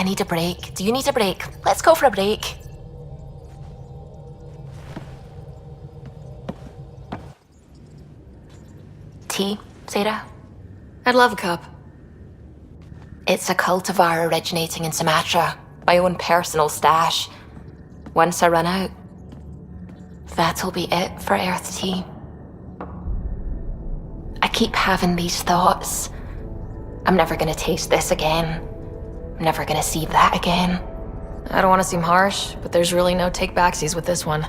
I need a break. Do you need a break? Let's go for a break. Tea, Sarah? I'd love a cup. It's a cultivar originating in Sumatra. My own personal stash. Once I run out, that'll be it for Earth tea. I keep having these thoughts. I'm never gonna taste this again. I'm never gonna see that again. I don't want to seem harsh, but there's really no take-backsies with this one.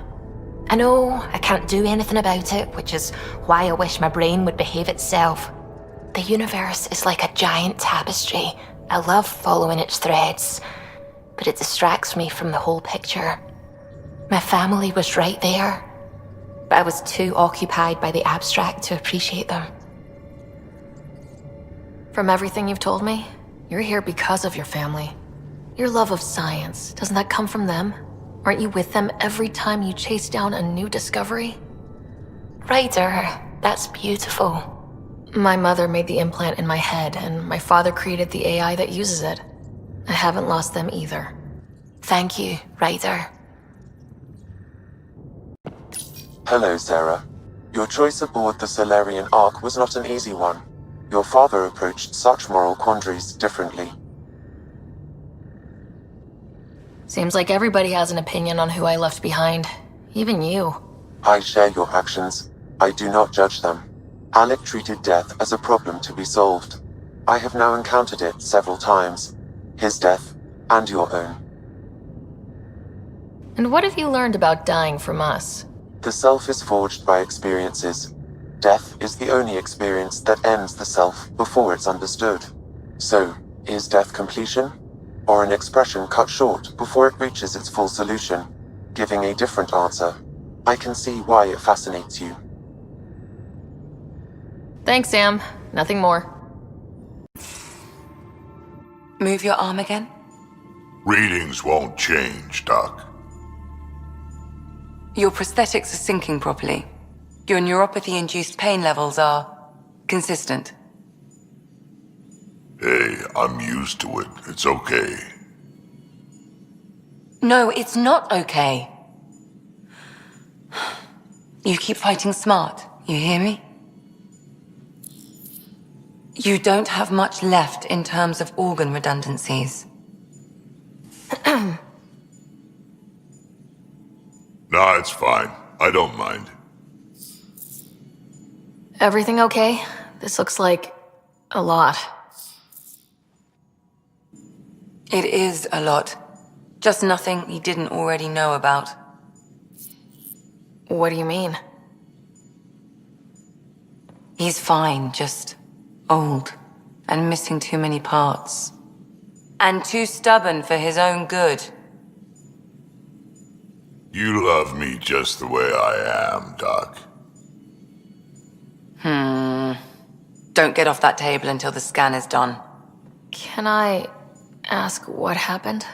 I know I can't do anything about it, which is why I wish my brain would behave itself. The universe is like a giant tapestry. I love following its threads, but it distracts me from the whole picture. My family was right there, but I was too occupied by the abstract to appreciate them. From everything you've told me, you're here because of your family. Your love of science, doesn't that come from them? Aren't you with them every time you chase down a new discovery? Ryder, that's beautiful. My mother made the implant in my head, and my father created the AI that uses it. I haven't lost them either. Thank you, Ryder. Hello, Sarah. Your choice aboard the Solarian Ark was not an easy one. Your father approached such moral quandaries differently. Seems like everybody has an opinion on who I left behind. Even you. I share your actions. I do not judge them. Alec treated death as a problem to be solved. I have now encountered it several times. His death, and your own. And what have you learned about dying from us? The self is forged by experiences. Death is the only experience that ends the self before it's understood. So, is death completion? Or an expression cut short before it reaches its full solution, giving a different answer? I can see why it fascinates you. Thanks, Sam. Nothing more. Move your arm again? Readings won't change, Doc. Your prosthetics are syncing properly. Your neuropathy-induced pain levels are consistent. Hey, I'm used to it. It's okay. No, it's not okay. You keep fighting smart, you hear me? You don't have much left in terms of organ redundancies. Nah, it's fine. I don't mind. Everything okay? This looks like a lot. It is a lot. Just nothing you didn't already know about. What do you mean? He's fine, just old and missing too many parts. And too stubborn for his own good. You love me just the way I am, Doc. Don't get off that table until the scan is done. Can I ask what happened?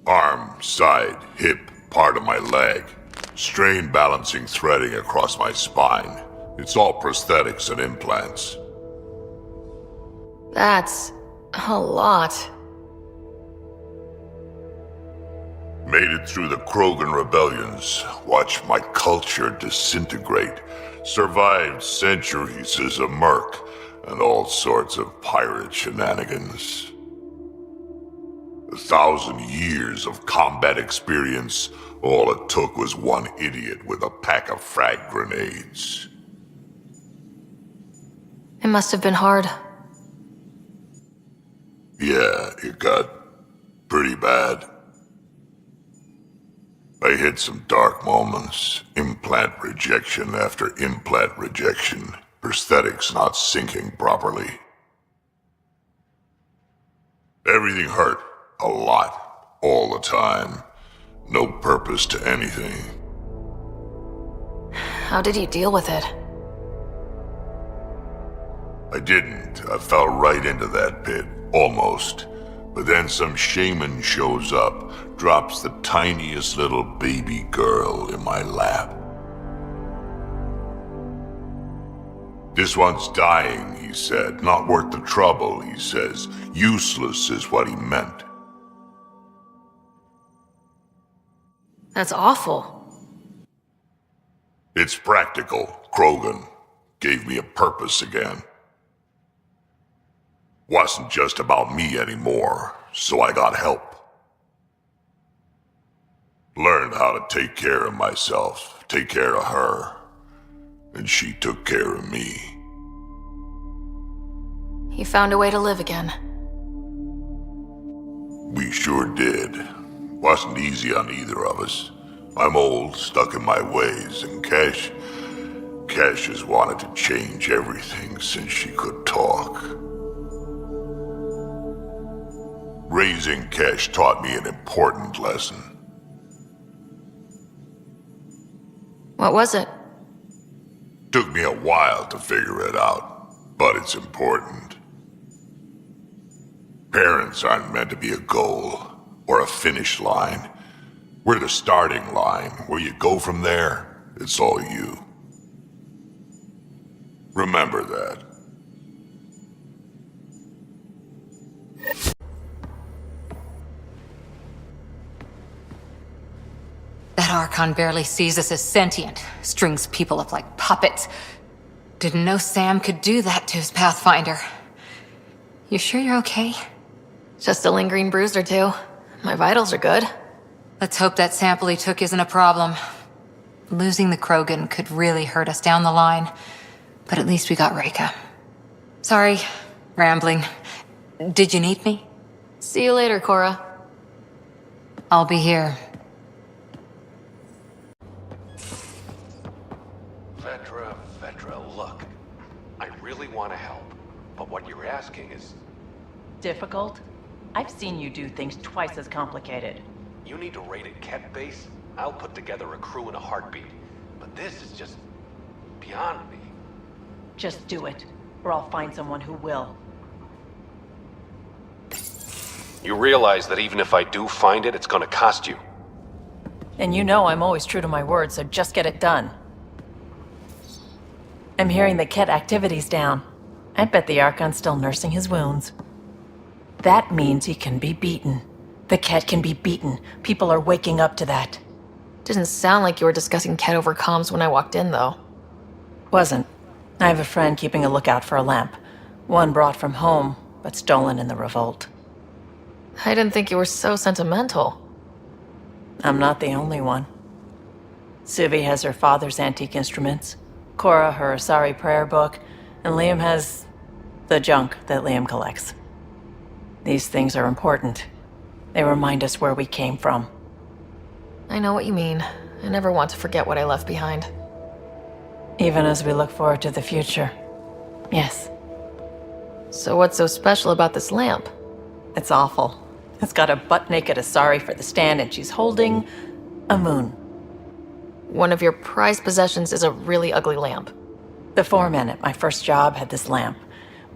Arm, side, hip, part of my leg. Strain balancing threading across my spine. It's all prosthetics and implants. That's a lot. Made it through the Krogan rebellions. Watched my culture disintegrate. Survived centuries as a merc. And all sorts of pirate shenanigans. 1,000 years of combat experience. All it took was one idiot with a pack of frag grenades. It must have been hard. Yeah, it got pretty bad. I hit some dark moments. Implant rejection after implant rejection. Prosthetics not syncing properly. Everything hurt. A lot. All the time. No purpose to anything. How did you deal with it? I didn't. I fell right into that pit. Almost. But then some shaman shows up, drops the tiniest little baby girl in my lap. This one's dying, he said. Not worth the trouble, he says. Useless is what he meant. That's awful. It's practical. Krogan gave me a purpose again. Wasn't just about me anymore, so I got help. Learned how to take care of myself, take care of her. And she took care of me. You found a way to live again. We sure did. Wasn't easy on either of us. I'm old, stuck in my ways, and Cash has wanted to change everything since she could talk. Raising Cash taught me an important lesson. What was it? Took me a while to figure it out, but it's important. Parents aren't meant to be a goal or a finish line. We're the starting line. Where you go from there, it's all you. Remember that. That Archon barely sees us as sentient, strings people up like puppets. Didn't know Sam could do that to his Pathfinder. You sure you're okay? Just a lingering bruise or two. My vitals are good. Let's hope that sample he took isn't a problem. Losing the Krogan could really hurt us down the line, but at least we got Reka. Sorry, rambling. Did you need me? See you later, Cora. I'll be here. Vetra, look. I really want to help, but what you're asking is... Difficult? I've seen you do things twice as complicated. You need a rated Ket base? I'll put together a crew in a heartbeat. But this is just... beyond me. Just do it, or I'll find someone who will. You realize that even if I do find it, it's gonna cost you. And you know I'm always true to my word, so just get it done. I'm hearing the Ket activity's down. I bet the Archon's still nursing his wounds. That means he can be beaten. The Ket can be beaten. People are waking up to that. Didn't sound like you were discussing Ket over comms when I walked in, though. Wasn't. I have a friend keeping a lookout for a lamp. One brought from home, but stolen in the revolt. I didn't think you were so sentimental. I'm not the only one. Suvi has her father's antique instruments, Cora her Asari prayer book, and Liam has the junk that Liam collects. These things are important. They remind us where we came from. I know what you mean. I never want to forget what I left behind. Even as we look forward to the future. Yes. So what's so special about this lamp? It's awful. It's got a butt-naked Asari for the stand, and she's holding a moon. One of your prized possessions is a really ugly lamp. The foreman at my first job had this lamp.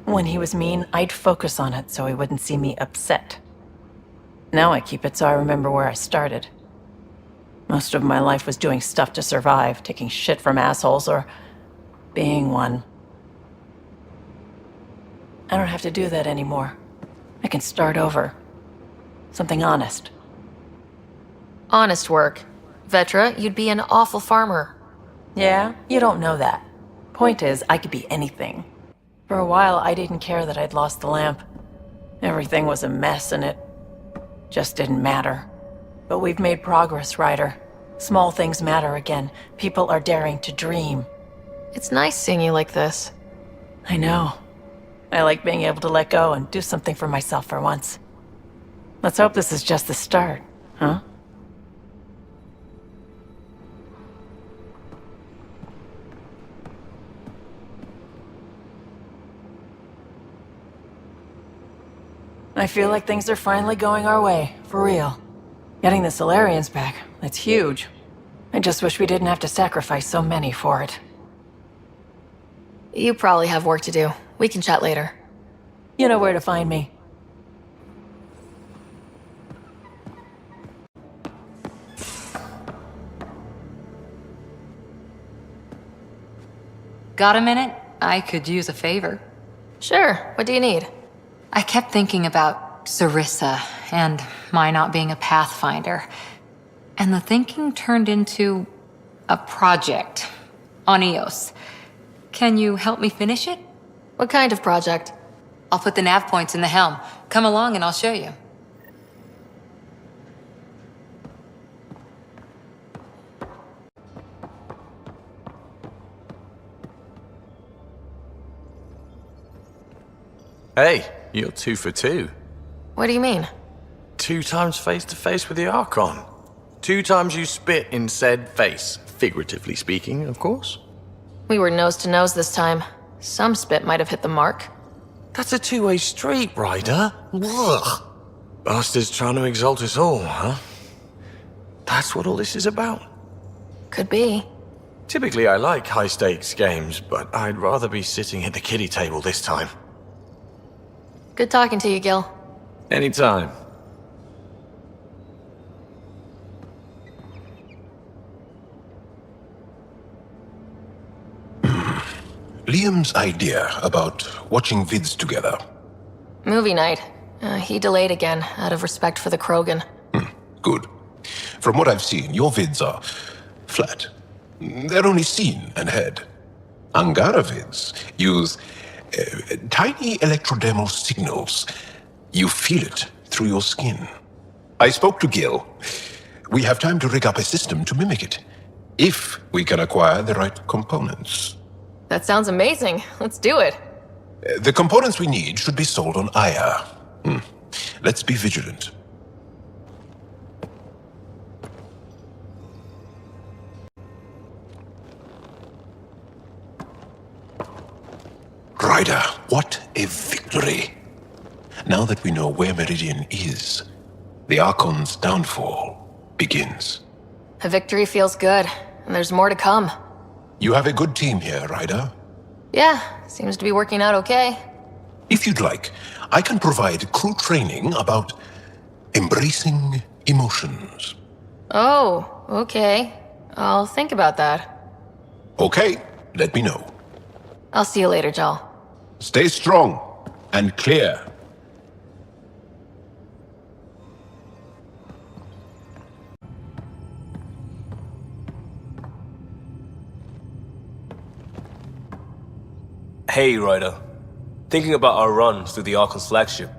When he was mean, I'd focus on it so he wouldn't see me upset. Now I keep it so I remember where I started. Most of my life was doing stuff to survive, taking shit from assholes, or being one. I don't have to do that anymore. I can start over. Something honest. Honest work. Vetra, you'd be an awful farmer. Yeah? You don't know that. Point is, I could be anything. For a while, I didn't care that I'd lost the lamp. Everything was a mess, and it just didn't matter. But we've made progress, Ryder. Small things matter again. People are daring to dream. It's nice seeing you like this. I know. I like being able to let go and do something for myself for once. Let's hope this is just the start, huh? I feel like things are finally going our way, for real. Getting the Solarians back, that's huge. I just wish we didn't have to sacrifice so many for it. You probably have work to do. We can chat later. You know where to find me. Got a minute? I could use a favor. Sure, what do you need? I kept thinking about Sarissa and my not being a Pathfinder. And the thinking turned into a project on Eos. Can you help me finish it? What kind of project? I'll put the nav points in the helm. Come along and I'll show you. Hey, you're 2 for 2. What do you mean? 2 times face to face with the Archon. 2 times you spit in said face. Figuratively speaking, of course. We were nose to nose this time. Some spit might have hit the mark. That's a 2-way street, Ryder. Ugh. Bastards trying to exalt us all, huh? That's what all this is about. Could be. Typically, I like high-stakes games, but I'd rather be sitting at the kiddie table this time. Good talking to you, Gil. Anytime. Liam's idea about watching vids together. Movie night. He delayed again, out of respect for the Krogan. Good. From what I've seen, your vids are flat. They're only seen and heard. Angara vids use tiny electrodermal signals. You feel it through your skin. I spoke to Gil. We have time to rig up a system to mimic it, if we can acquire the right components. That sounds amazing. Let's do it. The components we need should be sold on Aya. Let's be vigilant. Ryder, what a victory! Now that we know where Meridian is, the Archon's downfall begins. A victory feels good, and there's more to come. You have a good team here, Ryder. Yeah, seems to be working out okay. If you'd like, I can provide crew training about embracing emotions. Oh, okay. I'll think about that. Okay, let me know. I'll see you later, Jal. Stay strong and clear. Hey, Ryder. Thinking about our run through the Archon's flagship.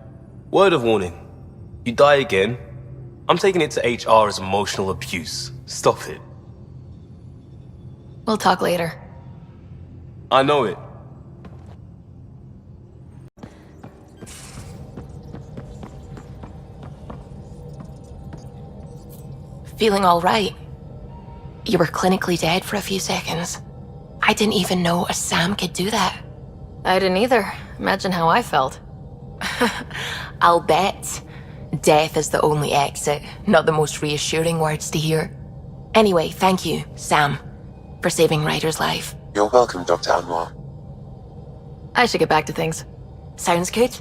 Word of warning. You die again, I'm taking it to HR as emotional abuse. Stop it. We'll talk later. I know it. Feeling all right? You were clinically dead for a few seconds. I didn't even know a Sam could do that. I didn't either. Imagine how I felt. I'll bet. Death is the only exit, not the most reassuring words to hear. Anyway, thank you, Sam, for saving Ryder's life. You're welcome, Dr. Anwar. I should get back to things. Sounds good?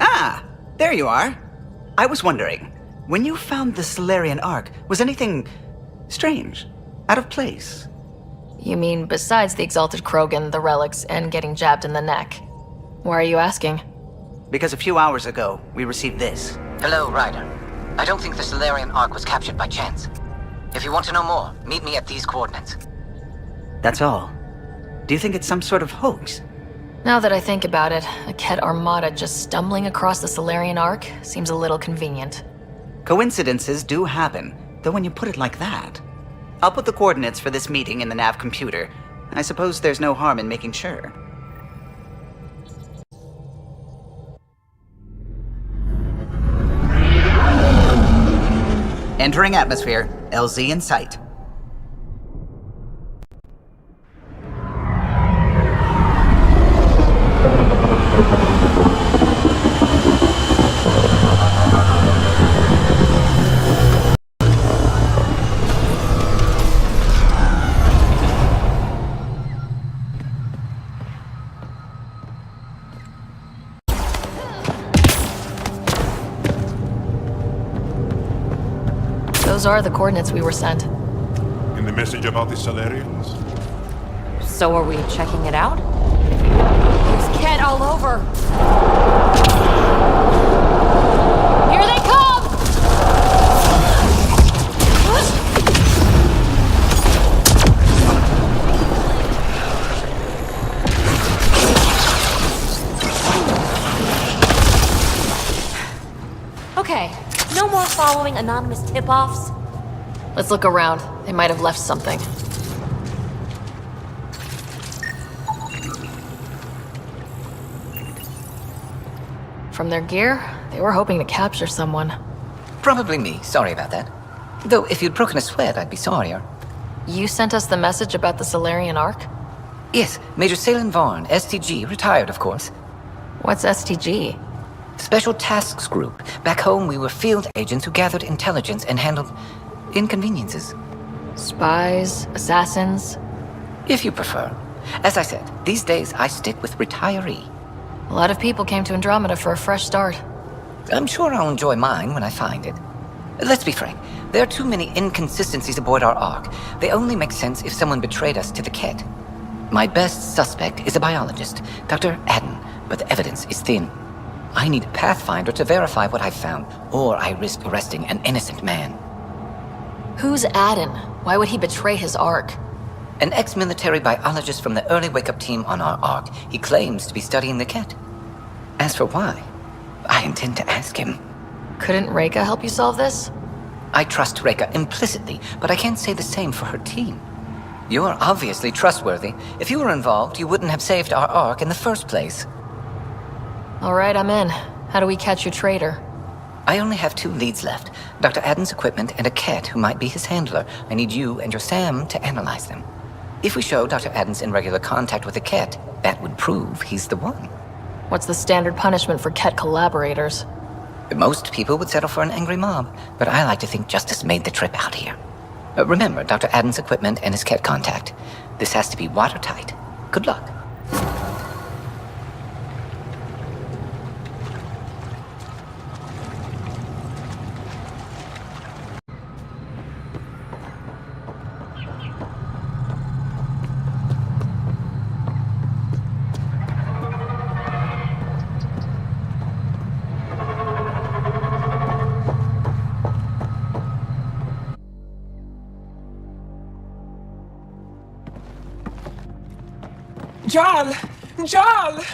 Ah, there you are. I was wondering, when you found the Solarian Ark, was anything strange, out of place? You mean besides the Exalted Krogan, the relics, and getting jabbed in the neck? Why are you asking? Because a few hours ago, we received this. Hello, Ryder. I don't think the Solarian Ark was captured by chance. If you want to know more, meet me at these coordinates. That's all. Do you think it's some sort of hoax? Now that I think about it, a Ket armada just stumbling across the Solarian Ark seems a little convenient. Coincidences do happen, though when you put it like that. I'll put the coordinates for this meeting in the nav computer. I suppose there's no harm in making sure. Entering atmosphere. LZ in sight. Those are the coordinates we were sent. And the message about the Salarians? So are we checking it out? There's Ket. red all over. Here they come! Okay, no more following anonymous tip-offs. Let's look around. They might have left something. From their gear, they were hoping to capture someone. Probably me. Sorry about that. Though, if you'd broken a sweat, I'd be sorrier. You sent us the message about the Solarian Ark? Yes, Major Salin Vaughn, STG, retired, of course. What's STG? Special Tasks Group. Back home, we were field agents who gathered intelligence and handled inconveniences. Spies, assassins? If you prefer. As I said, these days I stick with retiree. A lot of people came to Andromeda for a fresh start. I'm sure I'll enjoy mine when I find it. Let's be frank, there are too many inconsistencies aboard our Ark. They only make sense if someone betrayed us to the Ket. My best suspect is a biologist, Dr. Adden, but the evidence is thin. I need a Pathfinder to verify what I've found, or I risk arresting an innocent man. Who's Adden? Why would he betray his Ark? An ex-military biologist from the early wake-up team on our Ark. He claims to be studying the Ket. As for why, I intend to ask him. Couldn't Reika help you solve this? I trust Reika implicitly, but I can't say the same for her team. You're obviously trustworthy. If you were involved, you wouldn't have saved our Ark in the first place. All right, I'm in. How do we catch your traitor? I only have 2 leads left. Dr. Adden's equipment and a Ket who might be his handler. I need you and your Sam to analyze them. If we show Dr. Adden's in regular contact with the Ket, that would prove he's the one. What's the standard punishment for Ket collaborators? Most people would settle for an angry mob, but I like to think justice made the trip out here. Remember Dr. Adden's equipment and his Ket contact. This has to be watertight. Good luck. Jarl! Jarl!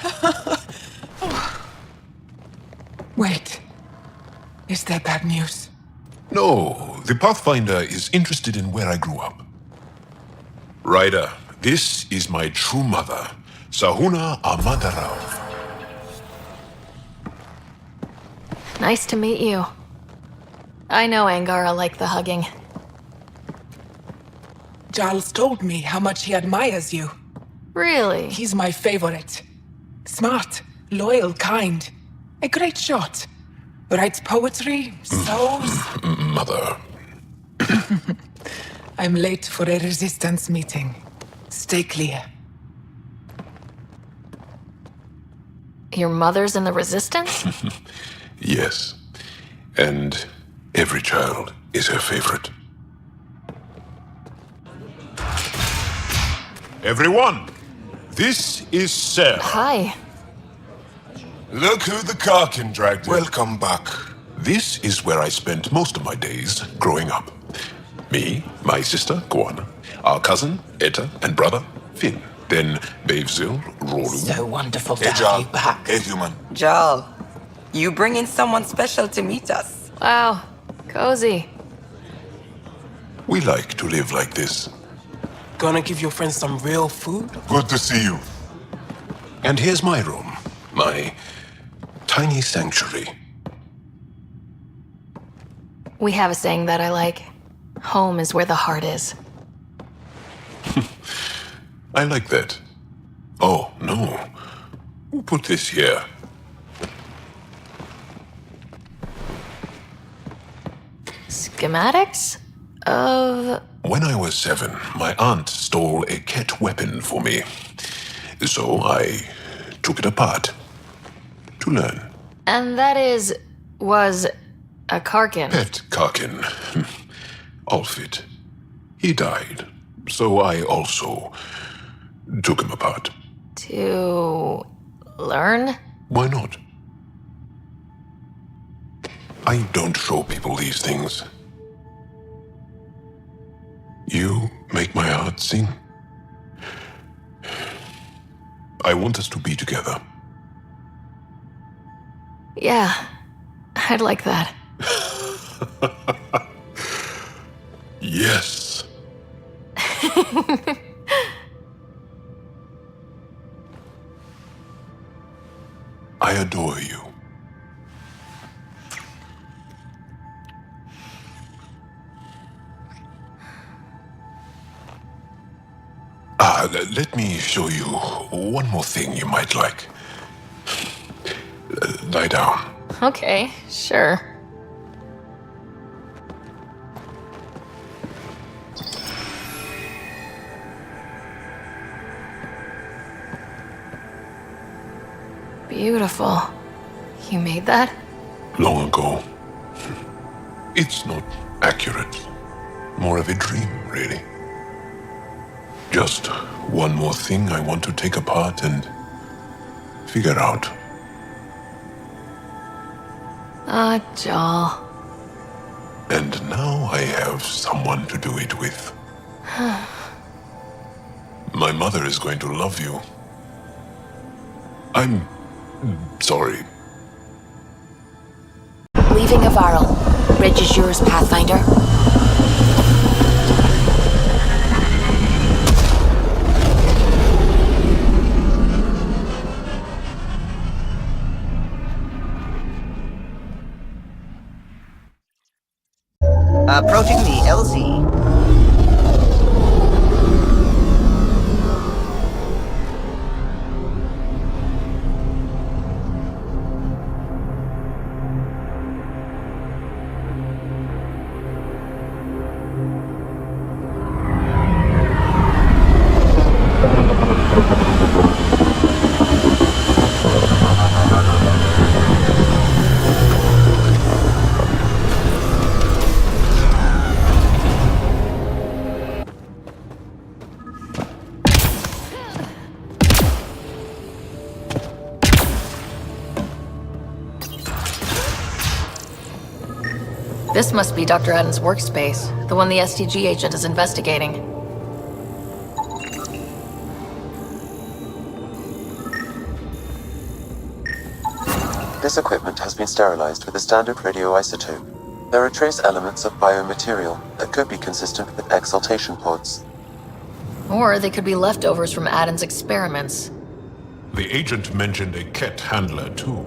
Wait. Is that bad news? No, the Pathfinder is interested in where I grew up. Ryder, this is my true mother, Sahuna Amadarao. Nice to meet you. I know Angara liked the hugging. Jarl's told me how much he admires you. Really? He's my favorite. Smart, loyal, kind. A great shot. Writes poetry, sews. Mother. I'm late for a resistance meeting. Stay clear. Your mother's in the Resistance? Yes. And every child is her favorite. Everyone, this is Sarah. Hi. Look who the Karkin dragged in. Welcome back. This is where I spent most of my days growing up. Me, my sister, Guana, our cousin, Etta, and brother, Finn. Then Bavzil, Rolu. So wonderful to have you back. Hey, human. Jal, you bring in someone special to meet us. Wow, cozy. We like to live like this. Gonna give your friends some real food? Good to see you. And here's my room. My tiny sanctuary. We have a saying that I like. Home is where the heart is. I like that. Oh, no. Who put this here? Schematics? Of... When I was 7, my aunt stole a Ket weapon for me. So I took it apart to learn. And that was a Karkin. Pet Karkin. Alfit. He died. So I also took him apart. To Learn? Why not? I don't show people these things. You make my heart sing. I want us to be together. Yeah, I'd like that. Yes. I adore you. Let me show you one more thing you might like. Lie down. Okay, sure. Beautiful. You made that? Long ago. It's not accurate. More of a dream, really. Just one more thing I want to take apart and figure out. Jal. And now I have someone to do it with. My mother is going to love you. I'm sorry. Leaving Avaril. Bridge is yours, Pathfinder. Approaching the LZ. This must be Dr. Adden's workspace, the one the STG agent is investigating. This equipment has been sterilized with a standard radioisotope. There are trace elements of biomaterial that could be consistent with exaltation pods. Or they could be leftovers from Adden's experiments. The agent mentioned a Ket handler, too.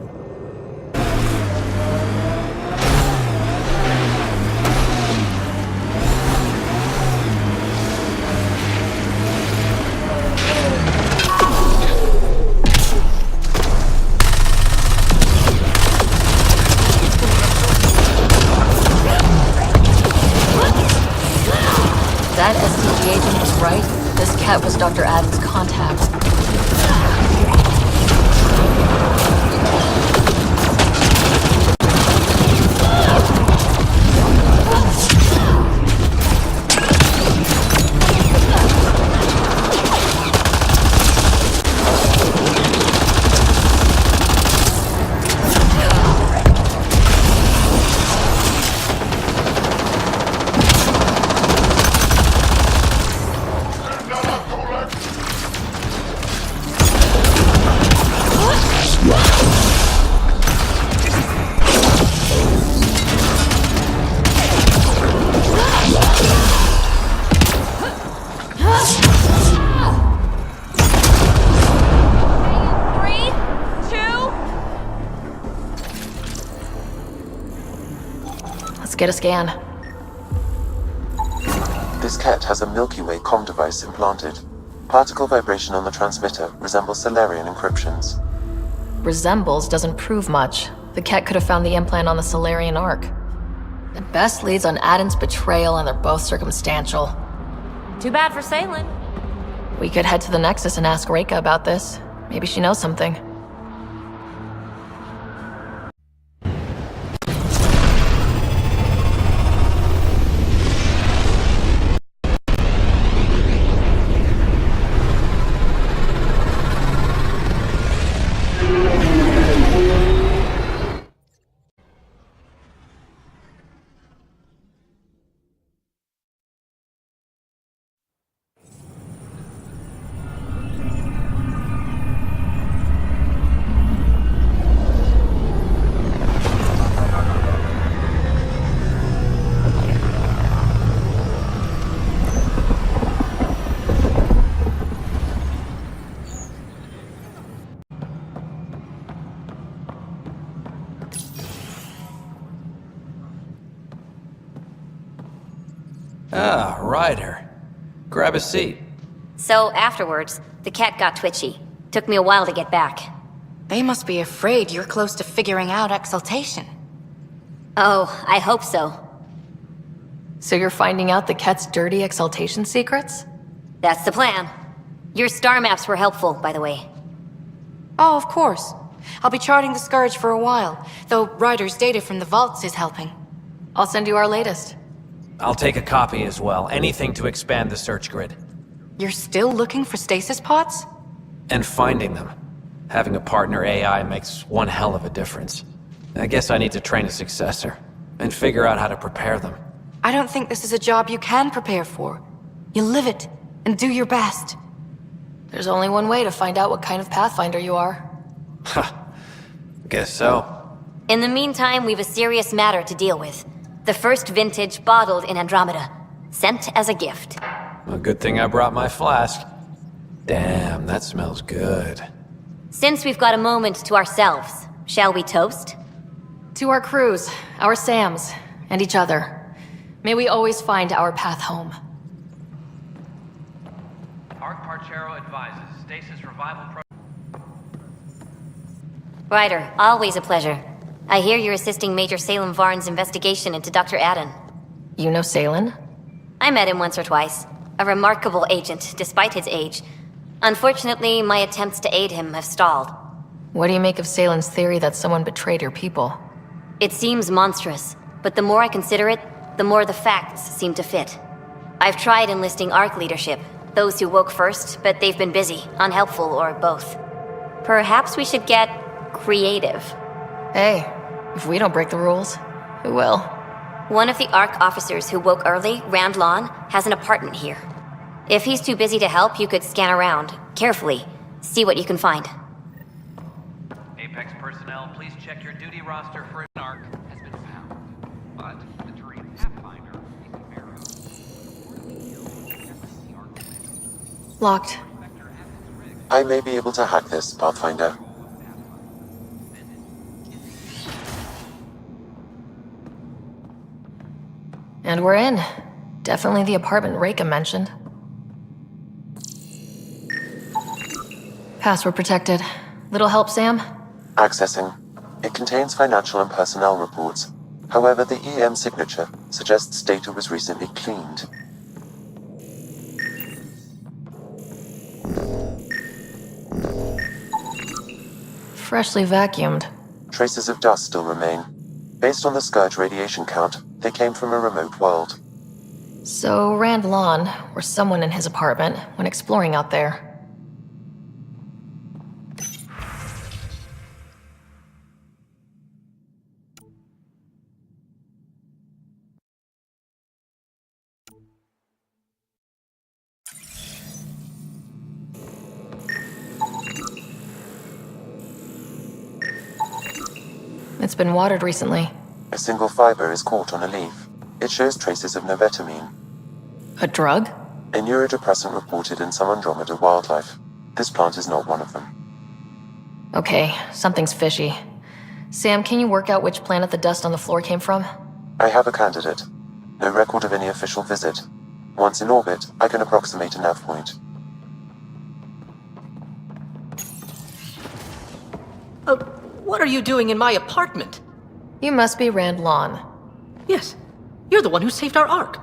That STG agent was right. This cat was Dr. Adden's contact. Let's get a scan. This Ket has a Milky Way comm device implanted. Particle vibration on the transmitter resembles Solarian encryptions. Resembles doesn't prove much. The cat could have found the implant on the Solarian Ark. At best leads on Adden's betrayal, and they're both circumstantial. Too bad for Salen. We could head to the Nexus and ask Reika about this. Maybe she knows something. grab a seat. So afterwards, the cat got twitchy. Took me a while to get back. They must be afraid you're close to figuring out exaltation. Oh, I hope so. So you're finding out the cat's dirty exaltation secrets? That's the plan. Your star maps were helpful, by the way. Oh, of course. I'll be charting the Scourge for a while, though Ryder's data from the vaults is helping. I'll send you our latest. I'll take a copy as well. Anything to expand the search grid. You're still looking for stasis pods? And finding them. Having a partner AI makes one hell of a difference. I guess I need to train a successor, and figure out how to prepare them. I don't think this is a job you can prepare for. You live it, and do your best. There's only one way to find out what kind of Pathfinder you are. Guess so. In the meantime, we've a serious matter to deal with. The first vintage bottled in Andromeda. Sent as a gift. A good thing I brought my flask. Damn, that smells good. Since we've got a moment to ourselves, shall we toast? To our crews, our Sams, and each other. May we always find our path home. Arc Parchero advises stasis revival program. Ryder, always a pleasure. I hear you're assisting Major Salem Varn's investigation into Dr. Adden. You know Salen? I met him once or twice. A remarkable agent, despite his age. Unfortunately, my attempts to aid him have stalled. What do you make of Salen's theory that someone betrayed your people? It seems monstrous, but the more I consider it, the more the facts seem to fit. I've tried enlisting ARC leadership, those who woke first, but they've been busy, unhelpful, or both. Perhaps we should get creative. Hey, if we don't break the rules, who will? One of the ARC officers who woke early, Rand Lawn, has an apartment here. If he's too busy to help, you could scan around, carefully, see what you can find. Apex personnel, please check your duty roster for an arc has been found. But the terrain Pathfinder is Locked. I may be able to hack this, Pathfinder. And we're in. Definitely the apartment Reika mentioned. Password protected. Little help, Sam? Accessing. It contains financial and personnel reports. However, the EM signature suggests data was recently cleaned. Freshly vacuumed. Traces of dust still remain. Based on the Scourge radiation count, they came from a remote world. So Rand Lawn, or someone in his apartment, when exploring out there. It's been watered recently. A single fiber is caught on a leaf. It shows traces of novetamine. A drug? A neurodepressant reported in some Andromeda wildlife. This plant is not one of them. Okay, something's fishy. Sam, can you work out which planet the dust on the floor came from? I have a candidate. No record of any official visit. Once in orbit, I can approximate a nav point. What are you doing in my apartment? You must be Rand Lawn. Yes. You're the one who saved our Ark.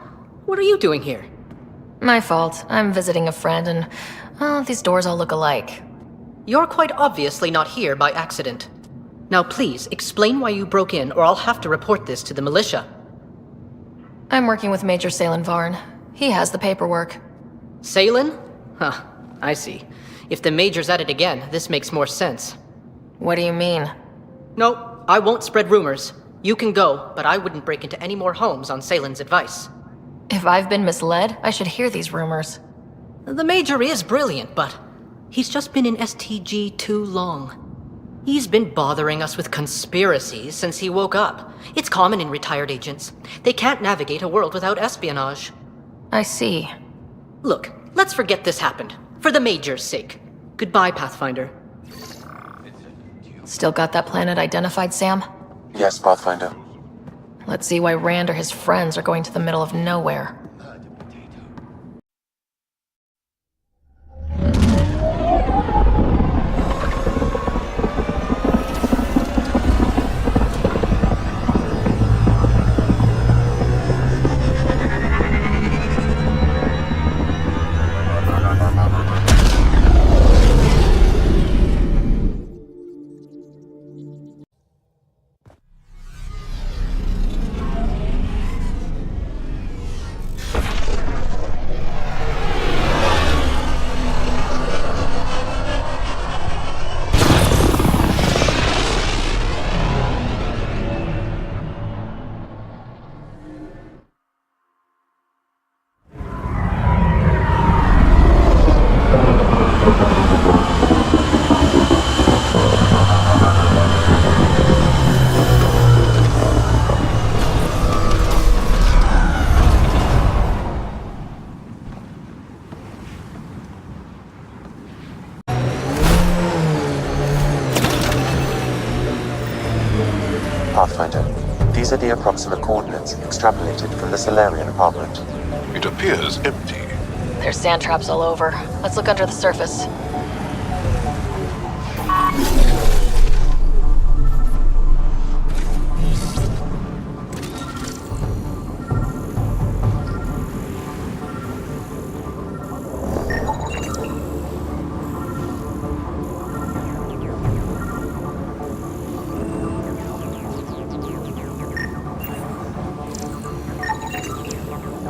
What are you doing here? My fault. I'm visiting a friend and, well, these doors all look alike. You're quite obviously not here by accident. Now please, explain why you broke in or I'll have to report this to the militia. I'm working with Major Salen Varn. He has the paperwork. Salen? Huh, I see. If the Major's at it again, this makes more sense. What do you mean? No, I won't spread rumors. You can go, but I wouldn't break into any more homes on Salen's advice. If I've been misled, I should hear these rumors. The Major is brilliant, but he's just been in STG too long. He's been bothering us with conspiracies since he woke up. It's common in retired agents. They can't navigate a world without espionage. I see. Look, let's forget this happened. For the Major's sake. Goodbye, Pathfinder. Still got that planet identified, Sam? Yes, Pathfinder. Let's see why Rand or his friends are going to the middle of nowhere. Pathfinder. These are the approximate coordinates extrapolated from the Solarian apartment. It appears empty. There's sand traps all over. Let's look under the surface.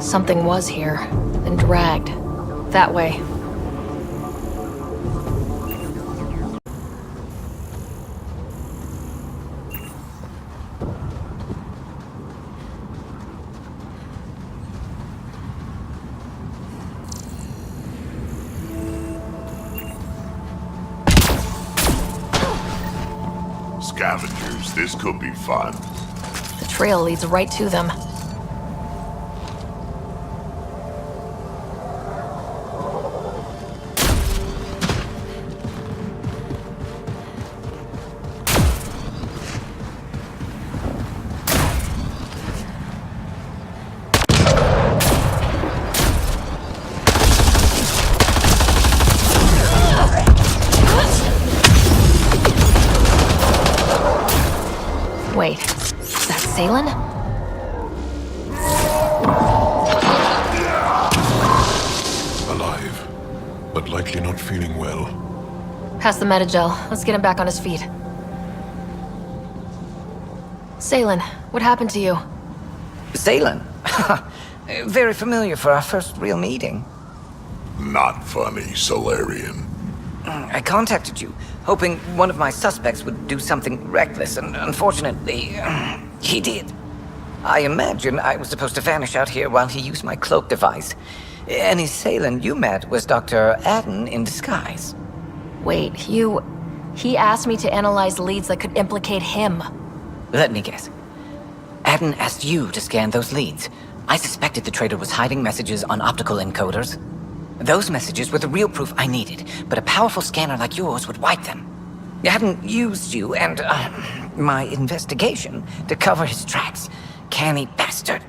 Something was here, then dragged. That way. Scavengers, this could be fun. The trail leads right to them. Wait, is that Salen? Alive, but likely not feeling well. Pass the metagel. Let's get him back on his feet. Salen, what happened to you? Salen? Very familiar for our first real meeting. Not funny, Solarian. I contacted you, hoping one of my suspects would do something reckless, and unfortunately, he did. I imagine I was supposed to vanish out here while he used my cloak device. Any Salen you met was Dr. Adden in disguise. Wait, he asked me to analyze leads that could implicate him. Let me guess. Adden asked you to scan those leads. I suspected the traitor was hiding messages on optical encoders. Those messages were the real proof I needed, but a powerful scanner like yours would wipe them. Adden used you and my investigation to cover his tracks. Canny bastard.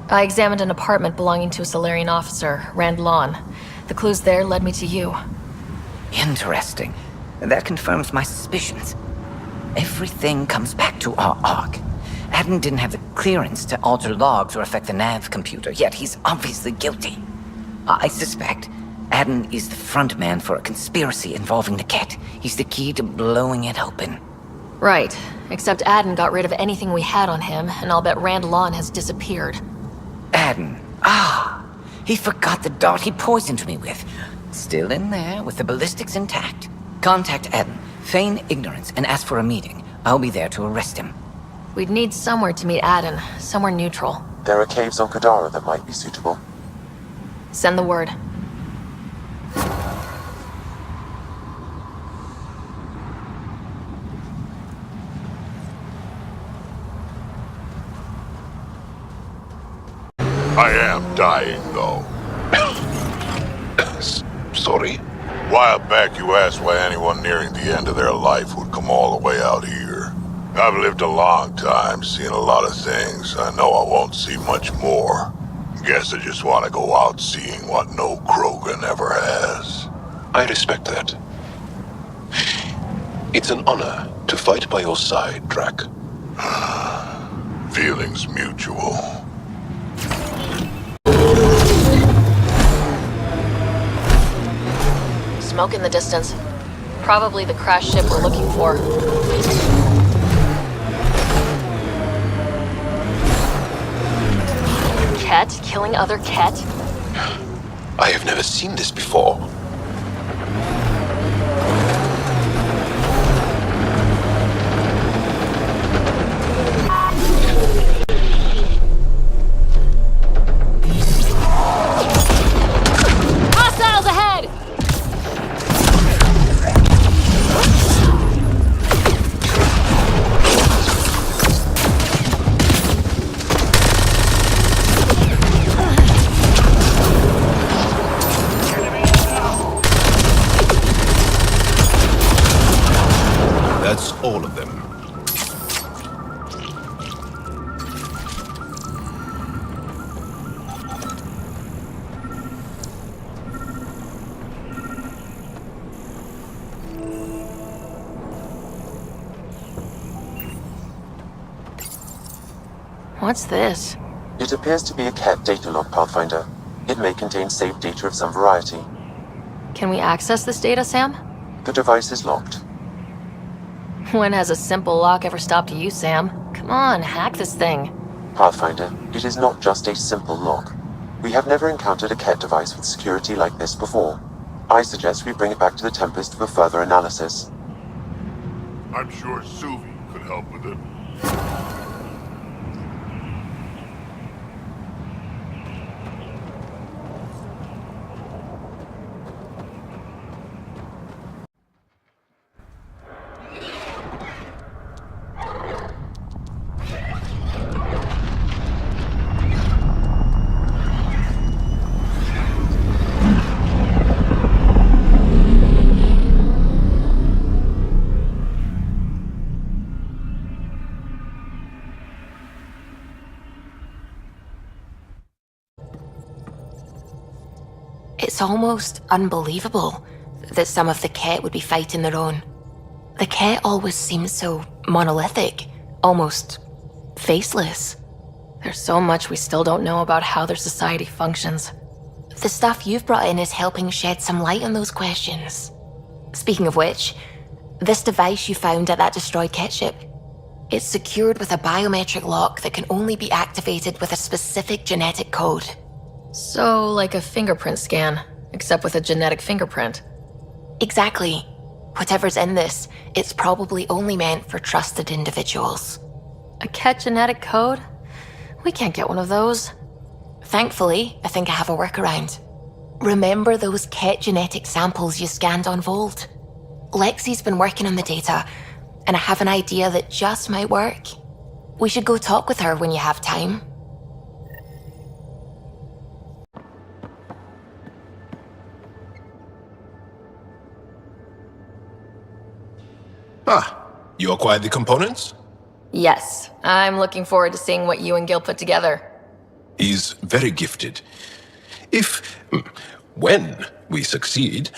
I examined an apartment belonging to a Solarian officer, Rand Lawn. The clues there led me to you. Interesting. That confirms my suspicions. Everything comes back to our arc. Adden didn't have the clearance to alter logs or affect the nav computer, yet he's obviously guilty. I suspect Adden is the front man for a conspiracy involving the Ket. He's the key to blowing it open. Right, except Adden got rid of anything we had on him, and I'll bet Rand Lawn has disappeared. Adden. He forgot the dart he poisoned me with. Still in there, with the ballistics intact. Contact Adden, feign ignorance, and ask for a meeting. I'll be there to arrest him. We'd need somewhere to meet Adden, somewhere neutral. There are caves on Kadara that might be suitable. Send the word. I am dying, though. Sorry? A while back you asked why anyone nearing the end of their life would come all the way out here. I've lived a long time, seen a lot of things. I know I won't see much more. Guess I just want to go out seeing what no Krogan ever has. I respect that. It's an honor to fight by your side, Drac. Feelings mutual. Smoke in the distance. Probably the crash ship we're looking for. Ket killing other Ket? I have never seen this before. Hostiles ahead! That's all of them. What's this? It appears to be a Ket data log, Pathfinder. It may contain saved data of some variety. Can we access this data, Sam? The device is locked. When has a simple lock ever stopped you, Sam? Come on, hack this thing. Pathfinder, it is not just a simple lock. We have never encountered a Ket device with security like this before. I suggest we bring it back to the Tempest for further analysis. I'm sure Suvi could help with it. It's almost unbelievable that some of the Ket would be fighting their own. The Ket always seems so monolithic, almost faceless. There's so much we still don't know about how their society functions. The stuff you've brought in is helping shed some light on those questions. Speaking of which, this device you found at that destroyed Ket ship, it's secured with a biometric lock that can only be activated with a specific genetic code. So, like a fingerprint scan, except with a genetic fingerprint. Exactly. Whatever's in this, it's probably only meant for trusted individuals. A Ket genetic code? We can't get one of those. Thankfully, I think I have a workaround. Remember those Ket genetic samples you scanned on Volt? Lexi's been working on the data, and I have an idea that just might work. We should go talk with her when you have time. You acquired the components? Yes, I'm looking forward to seeing what you and Gil put together. He's very gifted. When we succeed,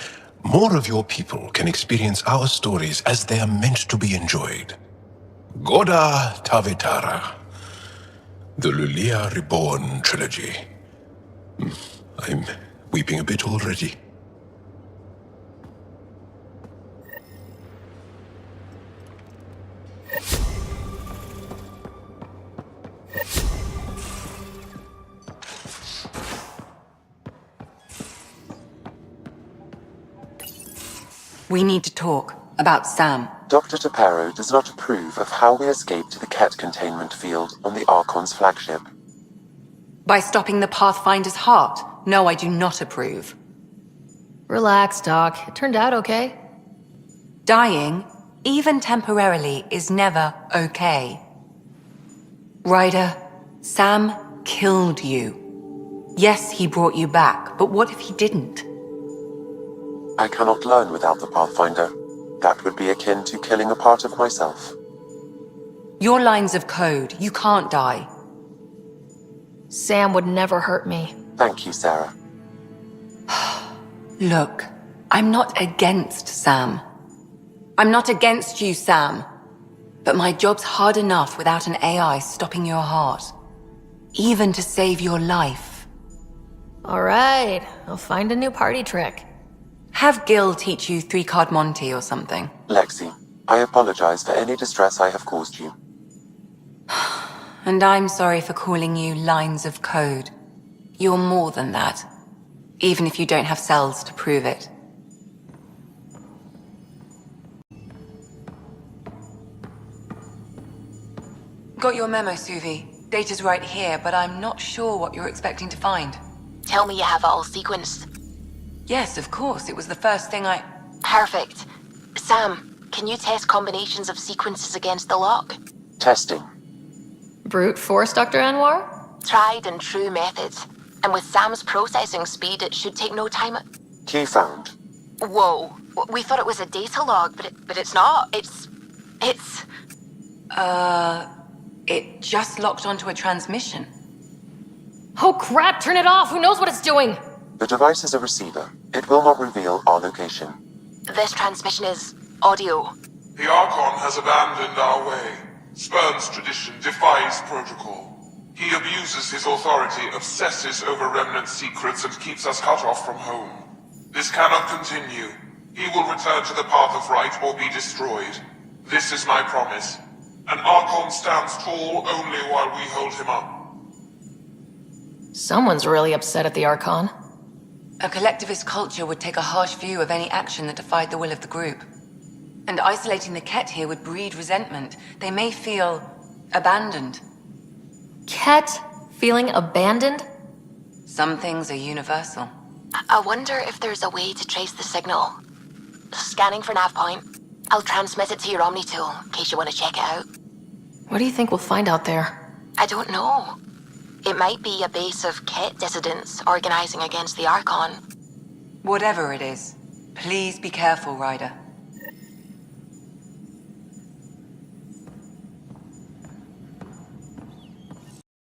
more of your people can experience our stories as they are meant to be enjoyed. Goda Tavetara, the Lulia Reborn trilogy. I'm weeping a bit already. We need to talk about Sam. Dr. Taparo does not approve of how we escaped the Ket containment field on the Archon's flagship. By stopping the Pathfinder's heart? No, I do not approve. Relax, Doc. It turned out okay. Dying, even temporarily, is never okay. Ryder, Sam killed you. Yes, he brought you back, but what if he didn't? I cannot learn without the Pathfinder. That would be akin to killing a part of myself. Your lines of code, you can't die. Sam would never hurt me. Thank you, Sarah. Look, I'm not against Sam. I'm not against you, Sam. But my job's hard enough without an AI stopping your heart. Even to save your life. All right, I'll find a new party trick. Have Gil teach you 3-card Monty or something. Lexi, I apologize for any distress I have caused you. And I'm sorry for calling you lines of code. You're more than that. Even if you don't have cells to prove it. Got your memo, Suvi. Data's right here, but I'm not sure what you're expecting to find. Tell me you have it all sequenced. Yes, of course. It was the first thing I... Perfect. Sam, can you test combinations of sequences against the lock? Testing. Brute force, Dr. Anwar? Tried and true method. And with Sam's processing speed, it should take no time. Key found. Whoa. We thought it was a data log, but it's not. It's... It just locked onto a transmission. Oh crap, turn it off! Who knows what it's doing? The device is a receiver. It will not reveal our location. This transmission is audio. The Archon has abandoned our way. Spurns tradition, defies protocol. He abuses his authority, obsesses over Remnant secrets, and keeps us cut off from home. This cannot continue. He will return to the path of right or be destroyed. This is my promise. An Archon stands tall only while we hold him up. Someone's really upset at the Archon. A collectivist culture would take a harsh view of any action that defied the will of the group. And isolating the Ket here would breed resentment. They may feel abandoned. Ket feeling abandoned? Some things are universal. I wonder if there's a way to trace the signal. Scanning for nav point. I'll transmit it to your Omni tool, in case you want to check it out. What do you think we'll find out there? I don't know. It might be a base of Ket dissidents organizing against the Archon. Whatever it is, please be careful, Ryder.